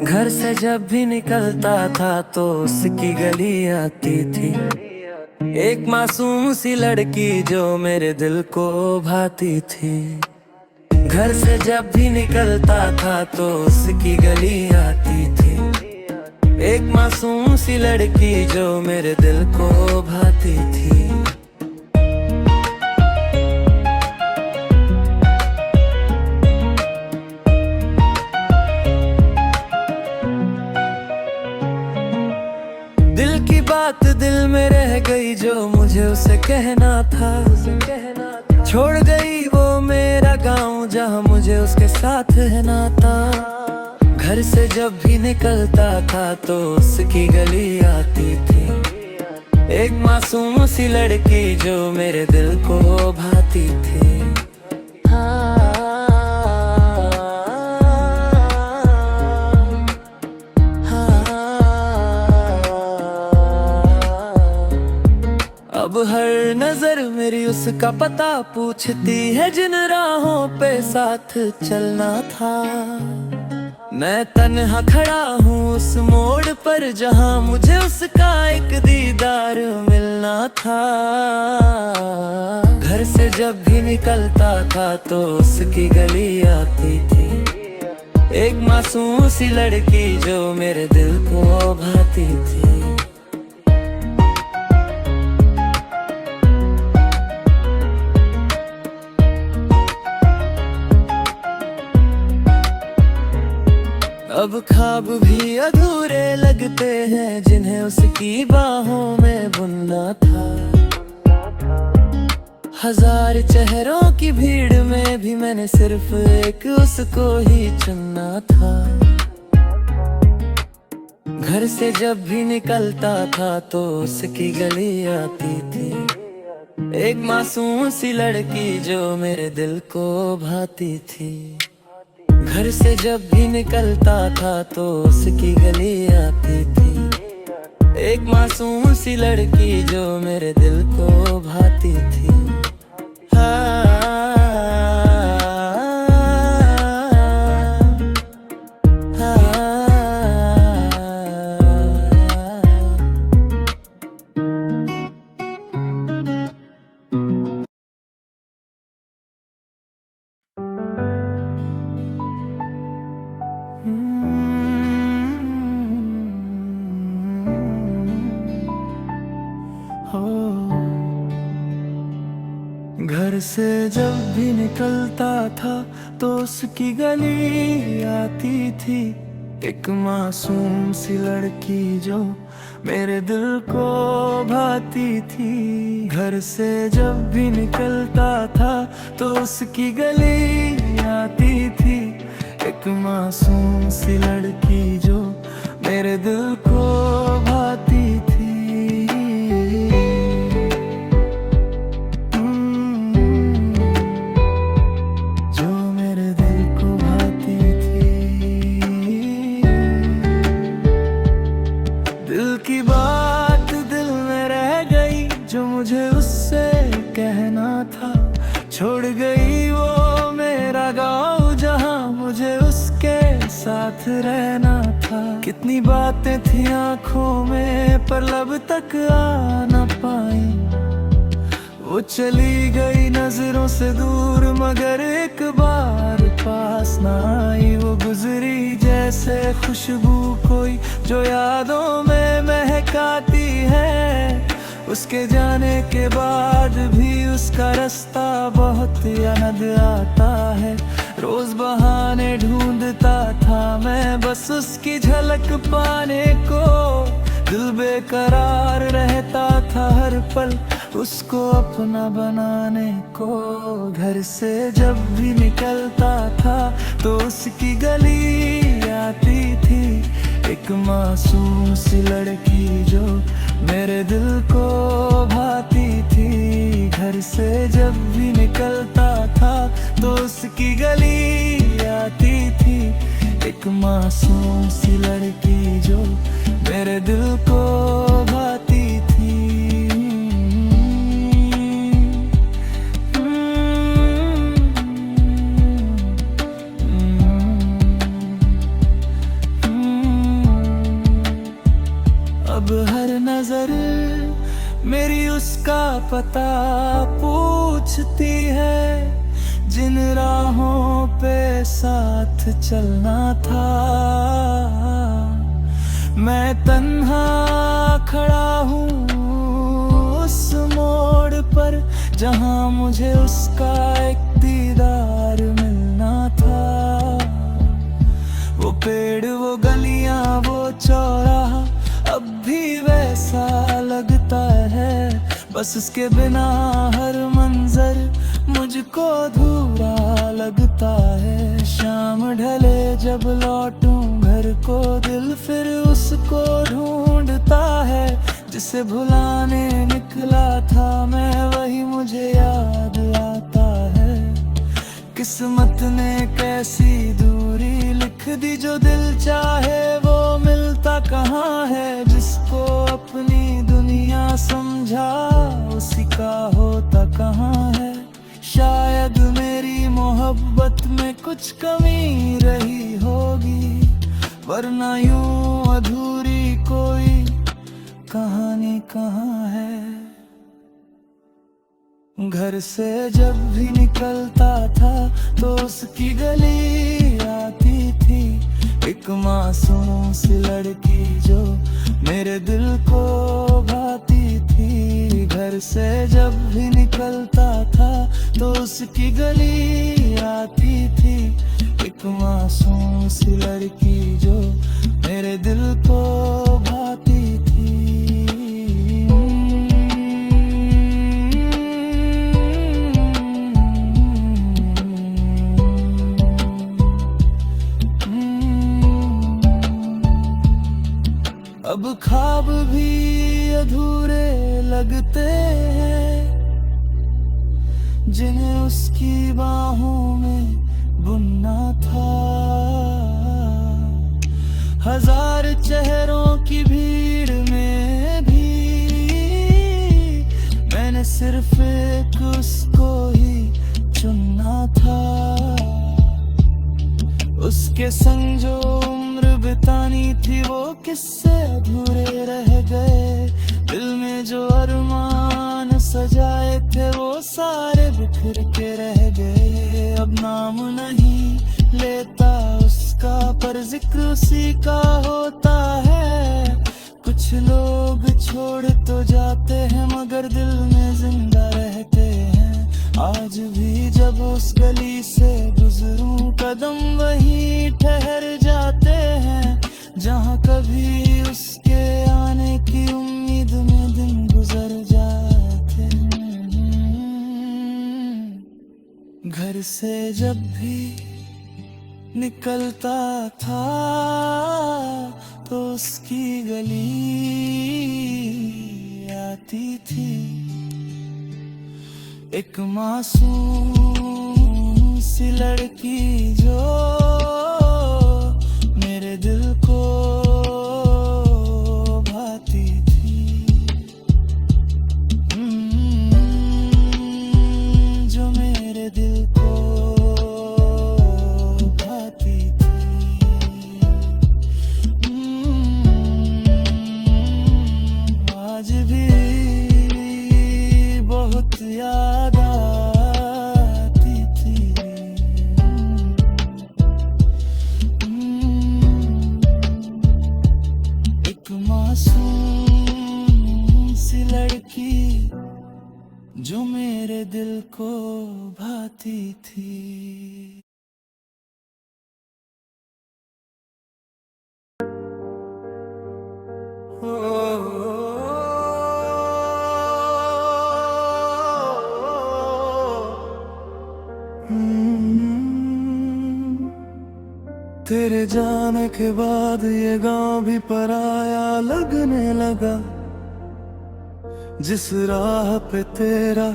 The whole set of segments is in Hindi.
घर से जब भी निकलता था तो उसकी गली आती थी। एक मासूम सी लड़की जो मेरे दिल को भाती थी। घर से जब भी निकलता था तो उसकी गली आती थी। एक मासूम सी लड़की जो मेरे दिल को भाती थी। दिल की बात दिल में रह गई जो मुझे उसे कहना था। छोड़ गई वो मेरा गांव जहां मुझे उसके साथ रहना था। घर से जब भी निकलता था तो उसकी गली आती थी। एक मासूम सी लड़की जो मेरे दिल को भाती थी। अब हर नजर मेरी उसका पता पूछती है जिन राहों पे साथ चलना था। मैं तन्हा खड़ा हूँ उस मोड़ पर जहाँ मुझे उसका एक दीदार मिलना था। घर से जब भी निकलता था तो उसकी गली आती थी। एक मासूम सी लड़की जो मेरे दिल को भाती थी। अब ख्वाब भी अधूरे लगते हैं जिन्हें उसकी बाहों में बुनना था। हजार चेहरों की भीड़ में भी मैंने सिर्फ एक उसको ही चुनना था। घर से जब भी निकलता था तो उसकी गली आती थी। एक मासूम सी लड़की जो मेरे दिल को भाती थी। घर से जब भी निकलता था तो उसकी गली आती थी। एक मासूम सी लड़की जो मेरे दिल को भाती थी। घर से जब भी निकलता था तो उसकी गली आती थी। एक मासूम सी लड़की जो मेरे दिल को भाती थी। घर से जब भी निकलता था तो उसकी गली आती थी। एक मासूम सी लड़की जो मेरे दिल को भाती थी। दिल की बात दिल में रह गई जो मुझे उससे कहना था। छोड़ गई वो मेरा गाँव जहाँ मुझे उसके साथ रहना था। कितनी बातें थी आँखों में पर लब तक आ न पाई। वो चली गई नजरों से दूर मगर एक बार पास ना आई। वो गुजरी जैसे खुशबू कोई जो यादों में महकाती है। उसके जाने के बाद भी उसका रास्ता बहुत याद आता है। रोज बहाने ढूंढता था मैं बस उसकी झलक पाने को। दिल बेकरार रहता था हर पल उसको अपना बनाने को। घर से जब भी निकलता था तो उसकी गली आती थी। एक मासूम सी लड़की जो मेरे दिल को भाती थी। घर से जब भी निकलता था तो उसकी गली आती थी। एक मासूम सी लड़की जो मेरे दिल को भाती थी। उसका पता पूछती है, जिन राहों पे साथ चलना था। मैं तन्हा खड़ा हूँ उस मोड़ पर, जहाँ मुझे उसका एक दीदार मिलना था। वो पेड़, वो गलियां, वो चौराहा अब भी वैसा लगता है, बस उसके बिना हर मंजर मुझको अधूरा लगता है। शाम ढले जब लौटूं घर को, दिल फिर उसको ढूंढता है, जिसे भुलाने निकला था मैं, वही मुझे याद आता है। किस्मत ने कैसी दूरी लिख दी, जो दिल चाहे वो मिलता कहाँ है। जिसको अपनी दुनिया समझा, उसी का होता कहाँ है। शायद मेरी मोहब्बत में कुछ कमी रही होगी, वरना यूं अधूरी कोई कहानी कहाँ है। घर से जब भी निकलता था तो उसकी गली आती थी, एक मासूम सी लड़की जो मेरे दिल को भाती थी। घर से जब भी निकलता था तो उसकी गली आती थी, एक मासूम सी लड़की जो मेरे दिल को भाती थी। अब ख्वाब भी अधूरे लगते हैं, जिन्हें उसकी बाहों में बुनना था। हजार चेहरों की भीड़ में भी मैंने सिर्फ एक उसको ही चुनना था। उसके संग जो उम्र बितानी थी, वो किस्से अधूरे रह गए। दिल में जो अरमान सजाए थे, वो सारे बिखर के रह गए। अब नाम नहीं लेता उसका, पर जिक्र उसी का होता है। कुछ लोग छोड़ तो जाते हैं, मगर दिल में जिंदा रहते हैं। आज भी जब उस गली से गुजरूं, कदम वहीं ठहर जाते हैं, जहाँ कभी उसके आने की उम्मीद में दिन गुजर जाते हैं। घर से जब भी निकलता था तो उसकी गली आती थी, एक मासूम सी लड़की जो मेरे दिल को भाती थी। जो मेरे दिल को भाती थी। आज भी बहुत याद आती थी। एक मासूम सी लड़की जो मेरे दिल को भाती थी। तेरे जाने के बाद ये गांव भी पराया लगने लगा। जिस राह पे तेरा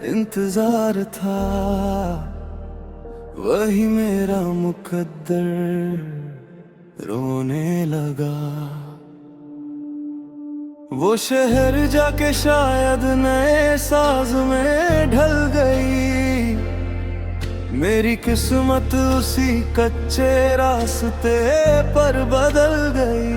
इंतजार था, वही मेरा मुकद्दर रोने लगा। वो शहर जाके शायद नए साज में ढल गई, मेरी किस्मत उसी कच्चे रास्ते पर बदल गई।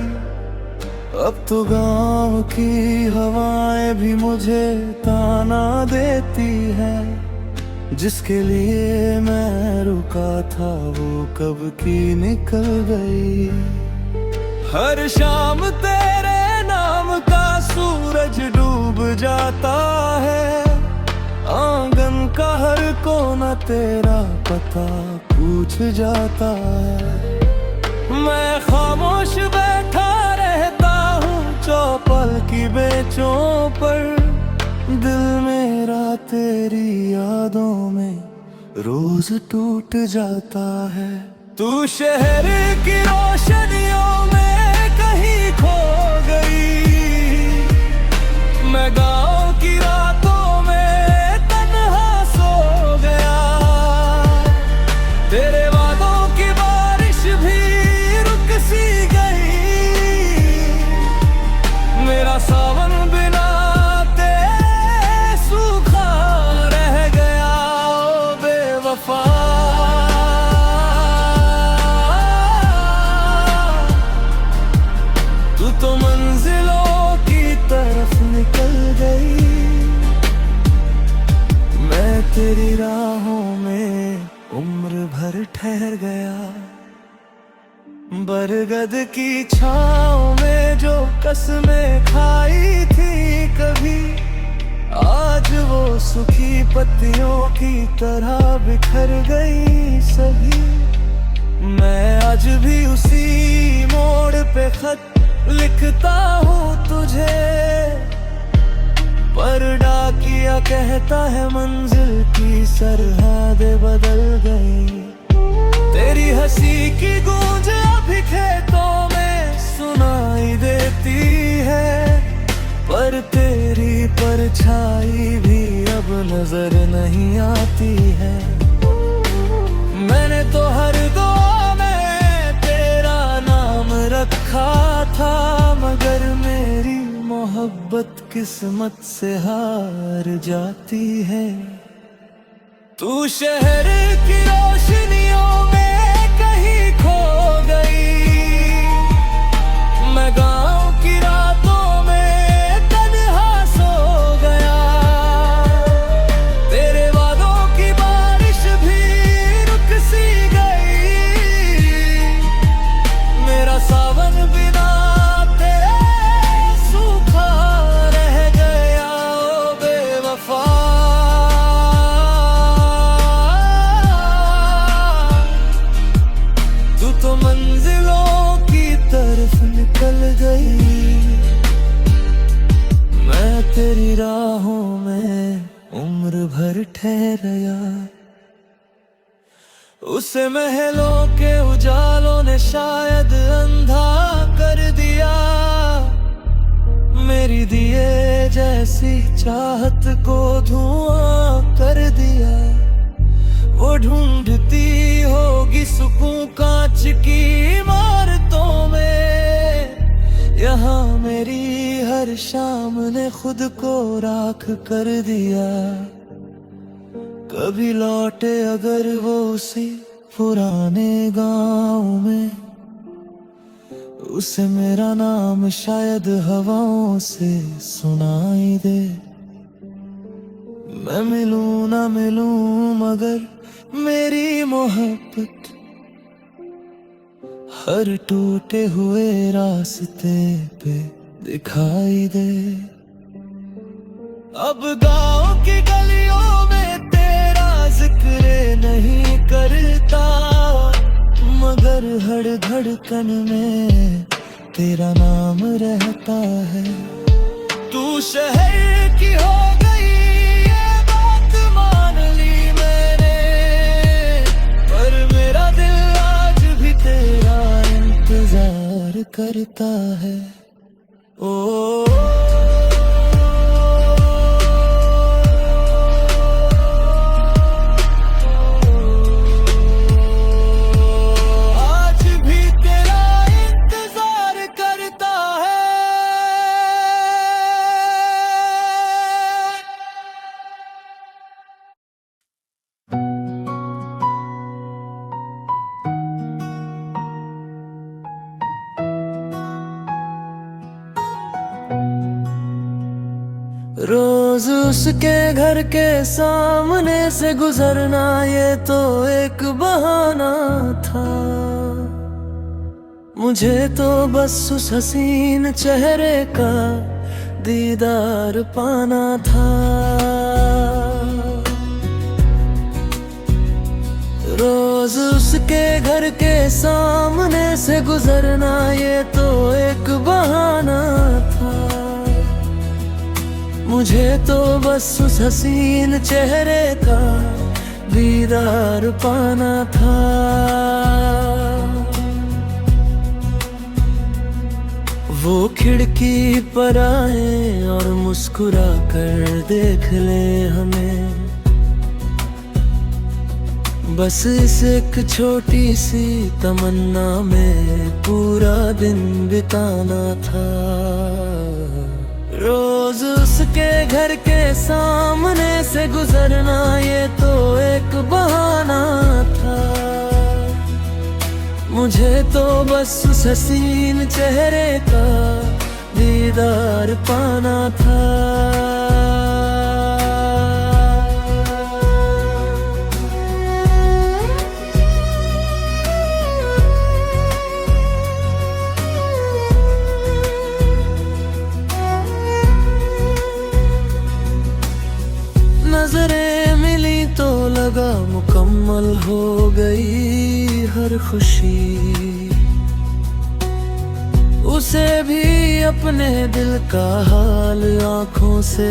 अब तो गांव की हवाएं भी मुझे ताना देती है। जिसके लिए मैं रुका था वो कब की निकल गई। हर शाम तेरे नाम का सूरज डूब जाता है। आंगन का हर कोना तेरा पता पूछ जाता है। मैं खामोश बैठा रहता हूँ चौपल की बेंचों पर। दिल मेरा तेरी यादों में रोज टूट जाता है। तू शहर की रोशनियों में कहीं खो गई। मैं गाँव की रातों में तन्हा सो गया। तेरे वादों की बारिश भी रुक सी गई। मेरा सावन बिना तेरे सूखा रह गया। ओ बेवफा, तू तो मंजिलों की तरफ निकल गई। मैं तेरी राहों में उम्र भर ठहर गया। बरगद की छाँव में जो कसमें खाई थी कभी, आज वो सूखी पत्तियों की तरह बिखर गई सभी। मैं आज भी उसी मोड़ पे खत लिखता हूँ तुझे। पर डाकिया कहता है मंजिल की सरहदें बदल गई। तेरी हंसी की गूंज अभी खेतों में सुनाई देती है। पर तेरी परछाई भी अब नजर नहीं आती है। मैंने तो हर दुआ में तेरा नाम रखा था, मगर मेरी मोहब्बत किस्मत से हार जाती है। तू शहर की रोशनियों में कहीं खो गई। मैं गाँव की रातों में तन्हा सो गया। तेरे वादों की बारिश भी रुक सी गई। मेरा सावन बिना तेरे सूखा रह गया। ओ बेवफा, तू तो मंजिलों की तरफ निकल गई। मैं तेरी राहों में उम्र भर ठहरा। उसे महलों के उजालों ने शायद अंधा कर दिया। मेरी दिए जैसी चाहत को धुआं कर दिया। वो ढूंढती होगी सुकून कांच की इमारतों में। यहाँ मेरी हर शाम ने खुद को राख कर दिया। कभी लौटे अगर वो उसी पुराने गांव में, उसे मेरा नाम शायद हवाओं से सुनाई दे। मैं मिलूं ना मिलूं मगर मेरी मोहब्बत हर टूटे हुए रास्ते पे दिखाई दे। अब गाँव की गलियों में तेरा जिक्र नहीं करता, मगर हर धड़कन में तेरा नाम रहता है। तू शहर की हो गई ये बात मान ली मैंने, पर मेरा दिल आज भी तेरा इंतजार करता है। ओ रोज उसके घर के सामने से गुजरना ये तो एक बहाना था। मुझे तो बस उस हसीन चेहरे का दीदार पाना था। रोज उसके घर के सामने से गुजरना ये तो एक बहाना था। मुझे तो बस उस हसीन चेहरे का दीदार पाना था। वो खिड़की पर आए और मुस्कुरा कर देख ले हमें, बस इस एक छोटी सी तमन्ना में पूरा दिन बिताना था। रोज उसके घर के सामने से गुजरना ये तो एक बहाना था। मुझे तो बस उस हसीन चेहरे का दीदार पाना था। नजरें मिली तो लगा मुकम्मल हो गई हर खुशी। उसे भी अपने दिल का हाल आंखों से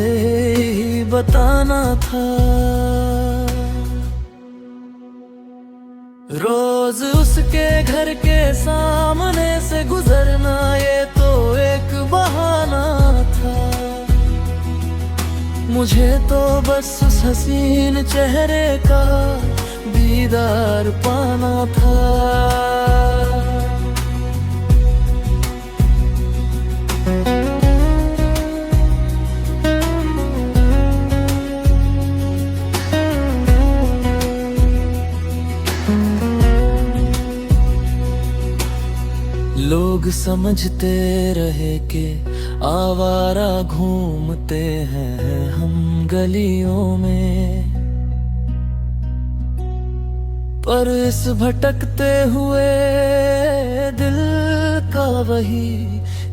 ही बताना था। रोज उसके घर के सामने से गुजरना ये तो एक बहाना था। मुझे तो बस उस हसीन चेहरे का दीदार पाना था। लोग समझते रहे कि आवारा घूमते हैं हम गलियों में, पर इस भटकते हुए दिल का वही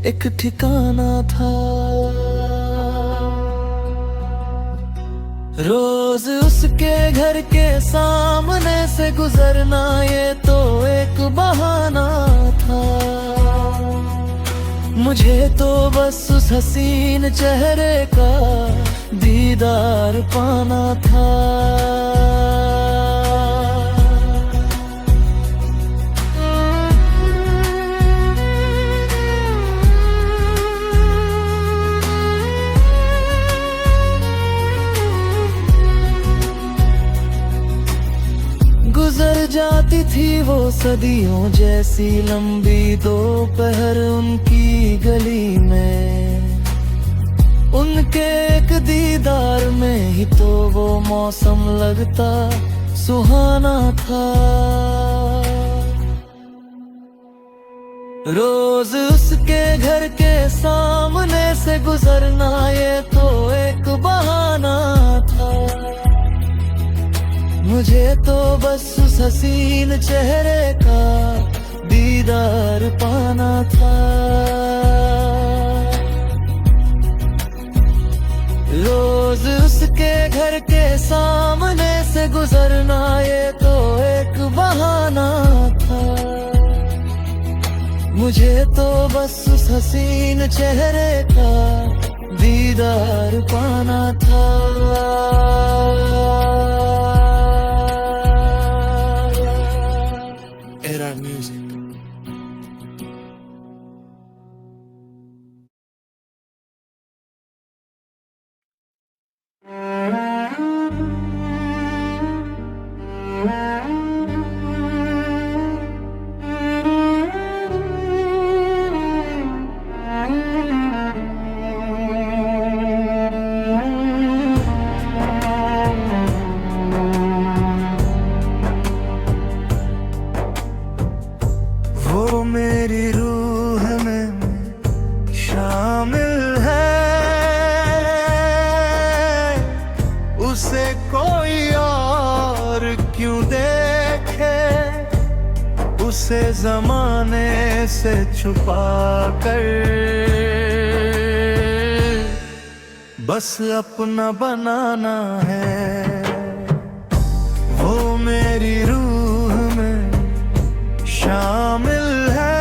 एक ठिकाना था। रोज उसके घर के सामने से गुजरना ये तो एक बहाना था। मुझे तो बस उस हसीन चेहरे का दीदार पाना था। गुजर जाती थी वो सदियों जैसी लंबी दोपहर उनकी गली में। उनके एक दीदार में ही तो वो मौसम लगता सुहाना था। रोज उसके घर के सामने से गुजरना ये तो एक बहाना था। मुझे तो बस उस हसीन चेहरे का दीदार पाना था। रोज उसके घर के सामने से गुजरना ये तो एक बहाना था। मुझे तो बस उस हसीन चेहरे का दीदार पाना था। Music. मेरी रूह में शामिल है, जमाने से छुपा कर बस अपना बनाना है। वो मेरी रूह में शामिल है,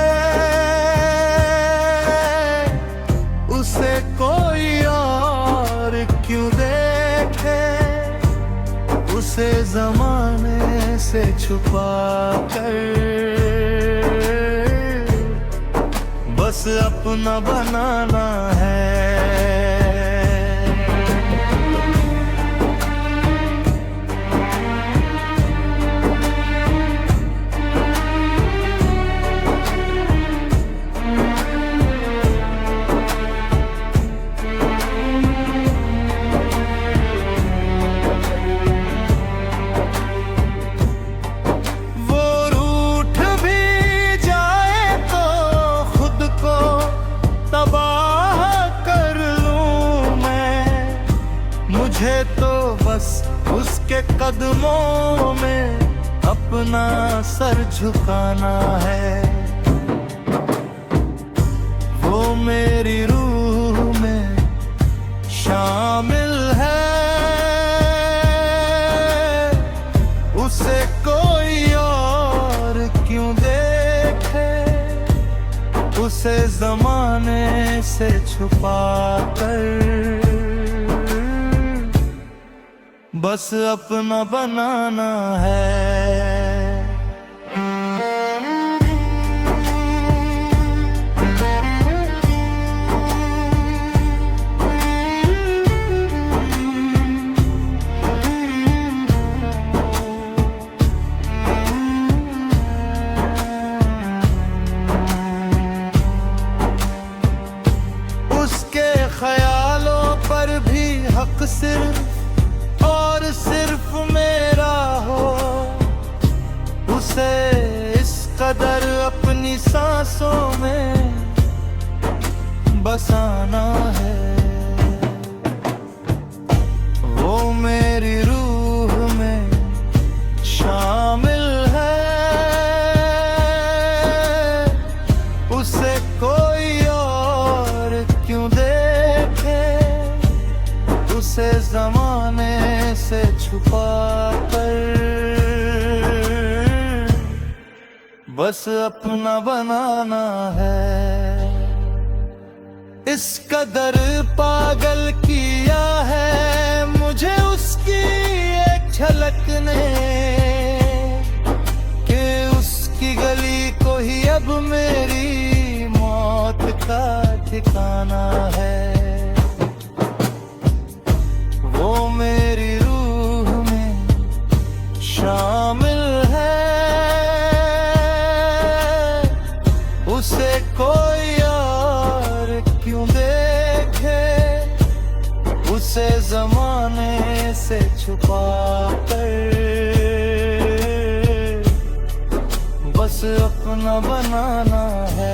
उसे कोई और क्यों देखे, उसे जमाने से छुपा कर बस अपना बनाना है। मुझे तो बस उसके कदमों में अपना सर झुकाना है। वो मेरी रूह में शामिल है, उसे कोई और क्यों देखे, उसे जमाने से छुपा कर बस अपना बनाना है। उसके ख्यालों पर भी हक सिर्फ मेरा हो, उसे इस कदर अपनी सांसों में बसाना है। वो मेरी रूह में शामिल है, उसे कोई और क्यों देखे, उसे जमाने से छुपा कर बस अपना बनाना है। इस कदर पागल किया है मुझे उसकी एक झलक ने, कि उसकी गली को ही अब मेरी मौत का ठिकाना है। वो मेरी शामिल है, उसे कोई और क्यों देखे, उसे जमाने से छुपा कर बस अपना बनाना है।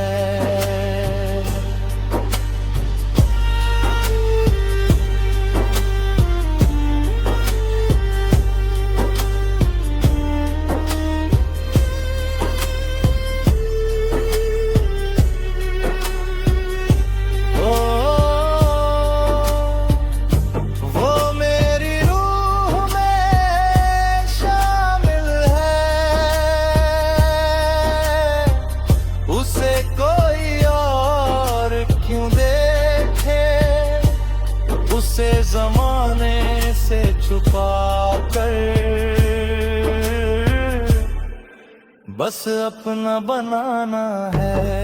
जमाने से छुपा कर बस अपना बनाना है।